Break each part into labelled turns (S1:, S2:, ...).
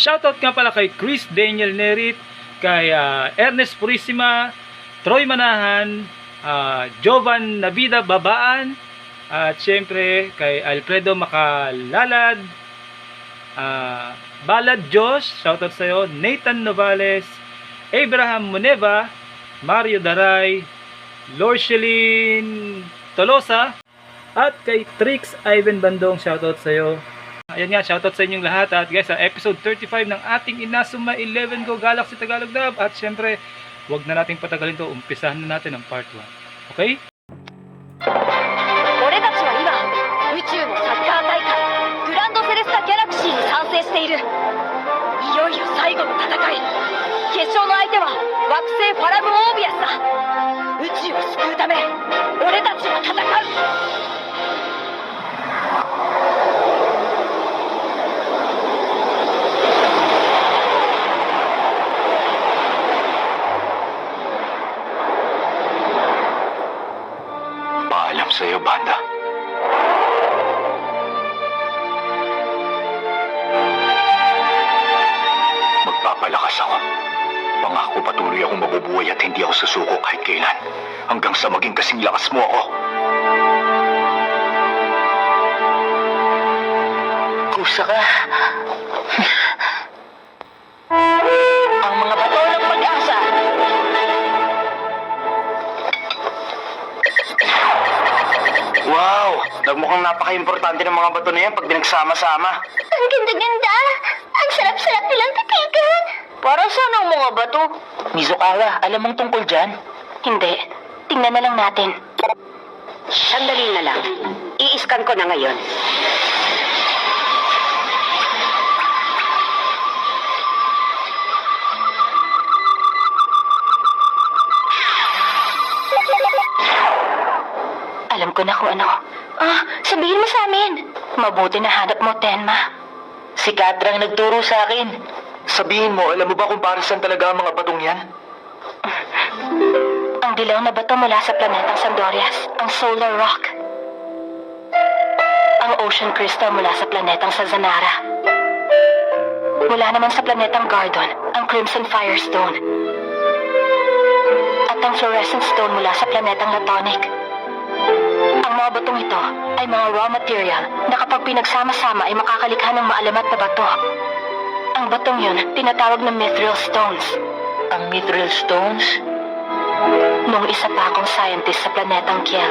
S1: Shoutout nga pala kay Chris Daniel Nerit, kay Ernest Purisima, Troy Manahan, Jovan Navida Babaan, at syempre kay Alfredo Makalalad, Balad Josh, shoutout sa'yo, Nathan Novales, Abraham Moneva, Mario Daray, Lorchelin Tolosa, at kay Trix Ivan Bandong, shoutout sa'yo. Ayan nga, shoutout sa inyong lahat. At guys, sa episode 35 ng ating Inazuma 11 Go Galaxy Tagalog Dub. At syempre, huwag na nating patagalin to. Umpisahan na natin ang part 1. Okay?
S2: 俺たちは今宇宙のサッカー大会グランドセレスタギャラクシーに参戦している。いよいよ最後の戦い。決勝の相手は惑星ファラムオービアスだ。宇宙を救うため俺たちは戦う。
S3: Paalam sa'yo, Banda. Magpapalakas ako. Pangako patuloy akong mabubuhay at hindi ako susuko kahit kailan. Hanggang sa maging kasing lakas mo ako. Kusa ka.
S2: Ang mga bato ng pag-asa.
S3: Wow! Nagmukhang napaka-importante ng mga bato na yan pag pinagsama-sama.
S2: Ang ganda-ganda! Ang sarap-sarap nilang titigan! Para saan ang mga bato?
S3: Mizukawa, alam mong tungkol dyan?
S2: Hindi. Tingnan na lang natin. Sandali na lang. I-scan ko na ngayon. Alam ko na kung ano. Sabihin mo sa amin. Mabuti na hanap mo, Tenma.
S3: Si Katra ang nagturo sa akin. Sabihin mo, alam mo ba kung para saan talaga ang mga batong yan?
S2: Ang dilaw na bato mula sa planetang Sandorias, ang Solar Rock. Ang Ocean Crystal mula sa planetang Sazanara. Mula naman sa planetang Gardon, ang Crimson Firestone. At ang Fluorescent Stone mula sa planetang Latonic. Ang mga batong ito ay mga raw material na kapag pinagsama-sama ay makakalikha ng maalamat na bato. Ang batong yun, tinatawag na Mithril Stones.
S3: Ang Mithril Stones?
S2: Nung isa pa akong scientist sa planetang Kiel,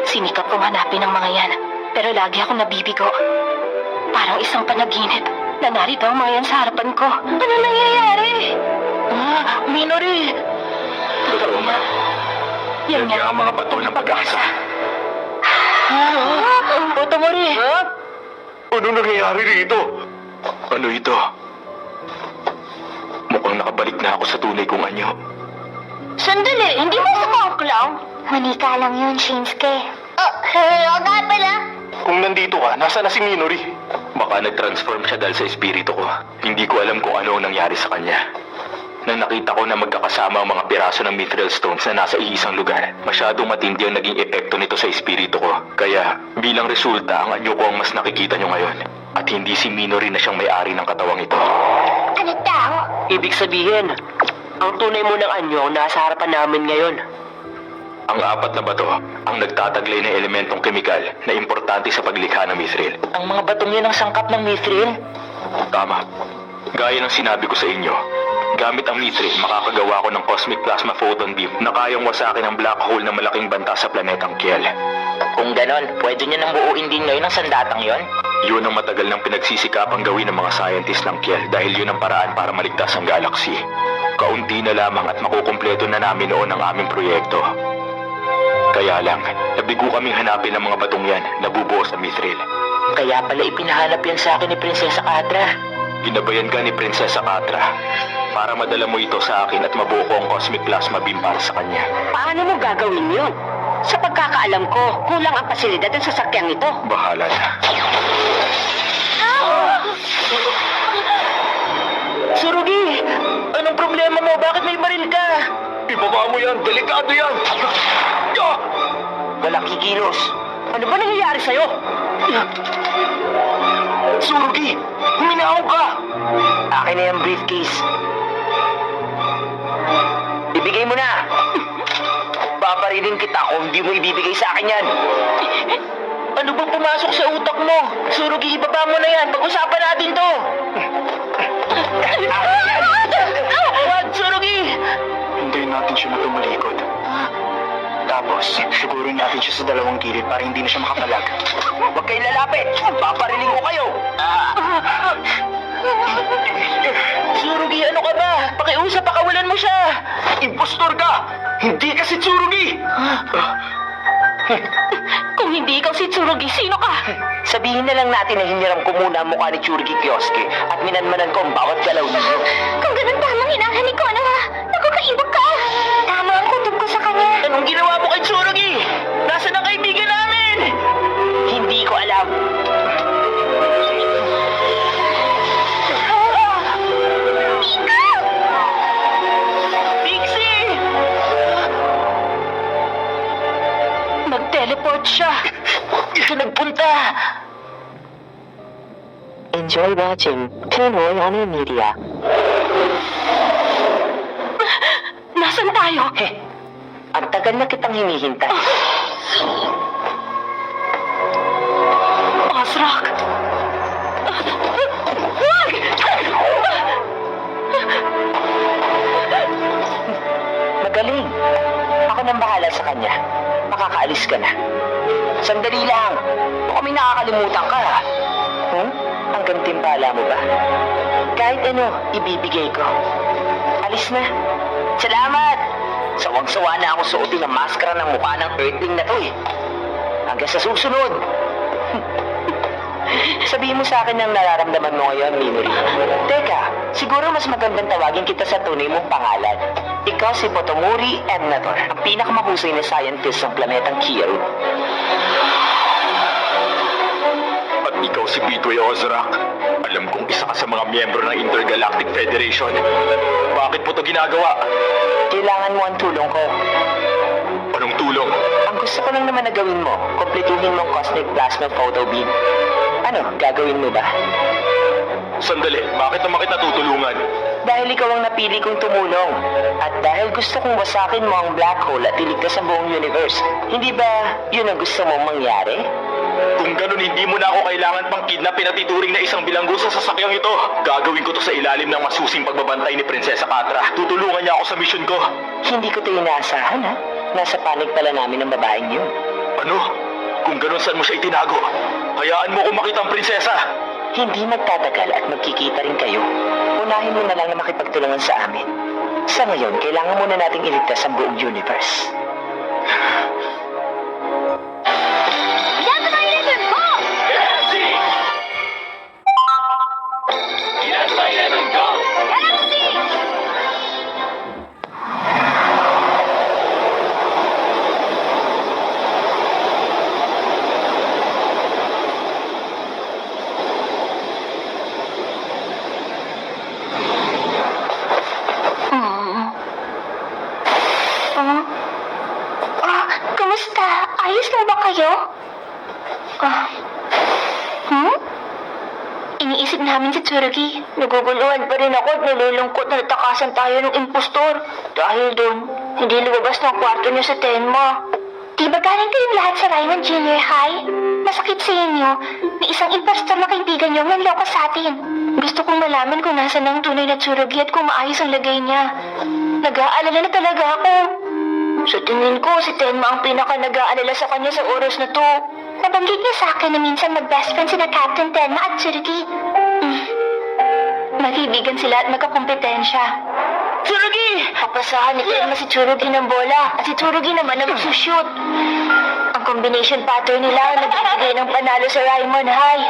S2: sinikap kong hanapin ang mga yan, pero lagi akong nabibigo. Parang isang panaginip na narito ang mga yan sa harapan ko. Ano nangyayari?
S3: Minori!
S2: Totoo nga. Yan nga ang mga bato ng pag-asa.
S3: Otomori! Ano nangyayari rito? Ano ito? Mukhang nakabalik na ako sa tunay kong anyo.
S2: Sandali, hindi mo sa clown? Manika lang yun, Shinsuke. Oo nga pala.
S3: Kung nandito ka, nasa na si Minori? Baka nag-transform siya dahil sa espiritu ko. Hindi ko alam kung ano ang nangyari sa kanya. Nang nakita ko na magkakasama ang mga piraso ng Mithril Stones na nasa iisang lugar, masyadong matindi ang naging epekto nito sa espiritu ko. Kaya, bilang resulta, ang anyo ko ang mas nakikita nyo ngayon. At hindi si Minori na siyang may-ari ng katawang ito.
S2: Ano daw?
S3: Ibig sabihin, ang tunay mo ng anyo ang nasa harapan namin ngayon. Ang apat na bato ang nagtataglay ng elementong kemikal na importante sa paglikha ng Mithril. Ang mga batong yan ang sangkap ng Mithril? Tama. Gaya ng sinabi ko sa inyo, gamit ang Mithril, makakagawa ko ng Cosmic Plasma Photon Beam na kayang wasakin ang black hole na malaking banta sa planetang Kiel. Kung ganon, pwede nyo nang buuin din ngayon ang sandatang yon? Yun ang matagal nang pinagsisikapang gawin ng mga scientist ng Kiel dahil yun ang paraan para maligtas ang galaxy. Kaunti na lamang at makukumpleto na namin noon ang aming proyekto. Kaya lang, nabigo kaming hanapin ang mga batong yan na bubuo sa Mithril. Kaya pala ipinahanap yan sa akin ni Prinsesa Katra. Ginabayan ka ni Prinsesa Katra para madala mo ito sa akin at mabuo ko ang Cosmic Plasma Beam para sa kanya.
S2: Paano mo gagawin yun? Sa pagkakaalam ko, kulang ang pasilidad ng sasakyang ito.
S3: Bahala na. Surugi! Anong problema mo? Bakit may baril ka? Ibaba mo yan! Delikado yan! Walang kikilos.
S2: Ano ba nangyayari sa'yo?
S3: Surugi! Huminahon ka! Akin na yung briefcase. Ibigay mo na! Paparilin kita kung hindi mo ibibigay sa akin yan. Ano bang pumasok sa utak mo? Surugi, ibaba mo na yan. Pag-usapan natin to. Wag, Surugi!
S4: Hintayin natin siya na tumalikod. Tapos, sigurin natin siya sa dalawang gilid para hindi na siya makapalag.
S3: Huwag kayo lalapit. Papariling ko kayo. Surugi, ano ka ba? Pakiusap, pakawalan mo siya. Impostor ka! Hindi ka si Tsurugi!
S2: Kung hindi ikaw si Tsurugi, sino ka?
S3: Sabihin na lang natin na hiniram ko muna ang mukha ni Tsurugi Kyosuke at minanmanan ko ang bawat galaw ninyo.
S2: Kung ganun tamang hinahanin ko, ano ha? Nakakaibag ka! Tama ang kutob ko sa kanya.
S3: Anong ginawa mo kay Tsurugi? Nasaan ang kaibigan namin? Hindi ko alam. Pixie!
S2: Nag-teleport siya.
S3: Ito nagpunta. Enjoy watching Pinoy Anime Media.
S2: Nasaan tayo?
S3: Ang tagal na kitang hinihintay.
S2: Ozrak! Wag!
S3: Magaling. Ako nang bahala sa kanya. Makakaalis ka na. Sandali lang. Baka may nakakalimutan ka, ha? Ang gantimpala mo ba? Kahit ano, ibibigay ko. Alis na. Salamat! Sawang-sawa na ako suotin ang maskara ng mukha ng Earthling na to, eh. Hanggang sa susunod. Sabihin mo sa akin ang nararamdaman mo ngayon, Minori. Teka, siguro mas magandang tawagin kita sa tunay mong pangalan. Ikaw si Potomori Emnator, ang pinakamahusay na scientist ng planetang Kyoto.
S4: At ikaw si Midway Ozrak. Alam kong isa ka sa mga miyembro ng Intergalactic Federation. Bakit mo to ginagawa?
S3: Kailangan mo ang tulong ko.
S4: Anong tulong?
S3: Ang gusto ko lang naman na gawin mo, kumpletuhin mong Cosmic Plasma Photo Beam. Ano, gagawin mo ba?
S4: Sandali, bakit naman kita tutulungan?
S3: Dahil ikaw ang napili kong tumulong. At dahil gusto kong wasakin mo ang black hole at iligtas ang buong universe. Hindi ba yun ang gusto mong mangyari?
S4: Kung ganun, hindi mo na ako kailangan pang kidnapin at ituring na isang bilanggo sa sasakyang ito. Gagawin ko to sa ilalim ng masusing pagbabantay ni Prinsesa Catra. Tutulungan niya ako sa misyon ko.
S3: Hindi ko ito inaasahan, ha? Nasa panig pala namin ng babaeng yun.
S4: Ano? Kung ganun, saan mo siya itinago? Hayaan mo kung makita ang prinsesa.
S3: Hindi magtatagal at magkikita rin kayo. Unahin mo na lang na makipagtulungan sa amin. Sa ngayon, kailangan muna nating iligtas ang buong universe.
S2: Plasma 11 go! Galaxy! Kamusta? Ayos lang ba kayo? Iniisip namin si Tsurugi. Naguguluhan pa rin ako at nalulungkot na natakasan tayo ng impostor. Dahil doon, hindi lumabas ng kwarto niya sa Tenma. Di ba galing kayong lahat sa Raymond Junior High? Masakit sa inyo na isang impostor na kaibigan niyo nanloko sa atin. Gusto kong malaman kung nasan ang tunay na Tsurugi at kung maayos ang lagay niya. Nag-aalala na talaga ako. Sa tingin ko, si Tenma ang pinaka-nag-aalala sa kanya sa oras na to. Nabanggit niya sa akin na minsan mag-best friend sila Captain Tenma at Tsurugi. Magkaibigan sila at magkakompetensya. Tsurugi! Papasahan ni Tenma si Tsurugi ng bola at si Tsurugi naman na magsushoot. Ang combination pattern nila ang nagbibigay ng panalo sa Raymond High.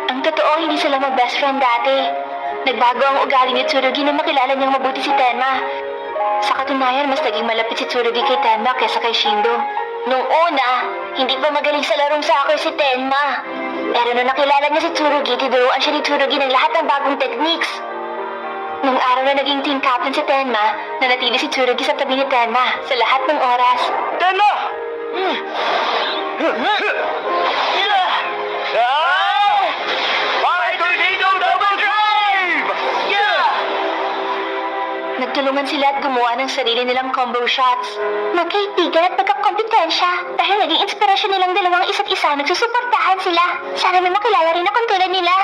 S2: Ang totoo, hindi sila mag-best friend dati. Nagbago ang ugali ni Tsurugi na makilala niyang mabuti si Tenma. Sa katunayan, mas naging malapit si Tsurugi kay Tenma kaysa kay Shindo. Nung una, hindi pa magaling sa larong soccer si Tenma. Pero nung nakilala niya si Tsurugi, tinuruan siya ni Tsurugi ng lahat ng bagong techniques. Nung araw na naging team captain si Tenma, nanatili si Tsurugi sa tabi ni Tenma sa lahat ng oras.
S3: Tenma! Tornado double!
S2: Magtulungan sila at gumawa ng sarili nilang combo shots. Magkaibigan at magkakompetensya. Dahil naging inspirasyon nilang dalawang isa't isa, nagsusuportahan sila. Sana may makilala rin akong tulad nila.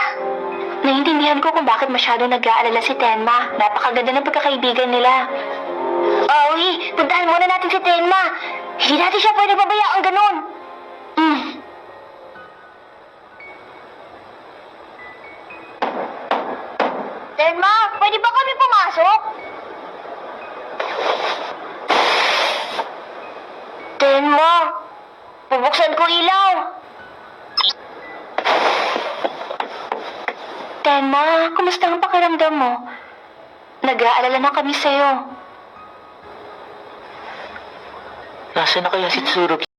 S2: Naiintindihan ko kung bakit masyadong nag-aalala si Tenma. Napakaganda ng pagkakaibigan nila. Aoi, puntahan muna natin si Tenma. Hindi natin siya pwede babayaan ganun. Tenma, pwede ba kami pumasok? Tenma, bubuksan ko ilaw. Tenma, kumusta ang pakiramdam mo? Nag-aalala na kami sa'yo.
S3: Nasaan na kaya si Tsurugi?